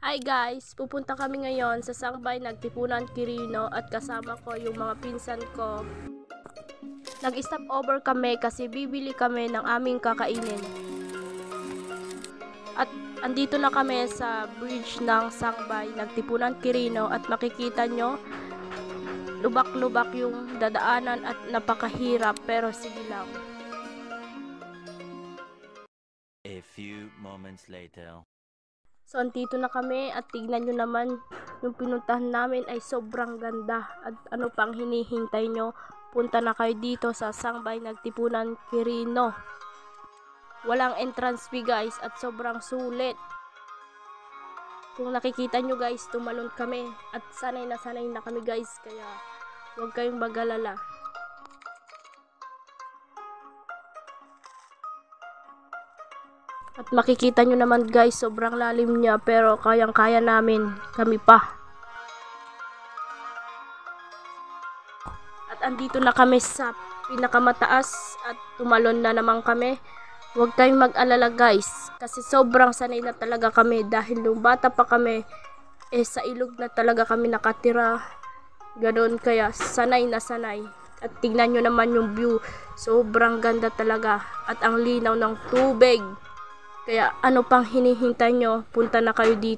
Hi guys, pupunta kami ngayon sa Sangbay Nagtipunan Quirino at kasama ko yung mga pinsan ko. Nag-stop over kami kasi bibili kami ng aming kakainin. At andito na kami sa bridge ng Sangbay Nagtipunan Quirino at makikita nyo lubak-lubak yung dadaanan at napakahirap pero sige lang. A few moments later. So, andito na kami at tignan nyo naman yung pinuntahan namin ay sobrang ganda. At ano pang hinihintay nyo? Punta na kayo dito sa Sangbay Nagtipunan Quirino. Walang entrance fee guys at sobrang sulit. Kung nakikita nyo guys, tumalon kami at sanay na kami guys. Kaya huwag kayong mag-alala. At makikita nyo naman guys, sobrang lalim niya pero kayang-kaya namin, kami pa. At andito na kami sa pinakamataas at tumalon na naman kami. Huwag kayong mag-alala guys, kasi sobrang sanay na talaga kami dahil nung bata pa kami, sa ilog na talaga kami nakatira. Ganon kaya sanay na sanay. At tingnan nyo naman yung view, sobrang ganda talaga at ang linaw ng tubig. Kaya ano pang hinihintay nyo? Punta na kayo dito.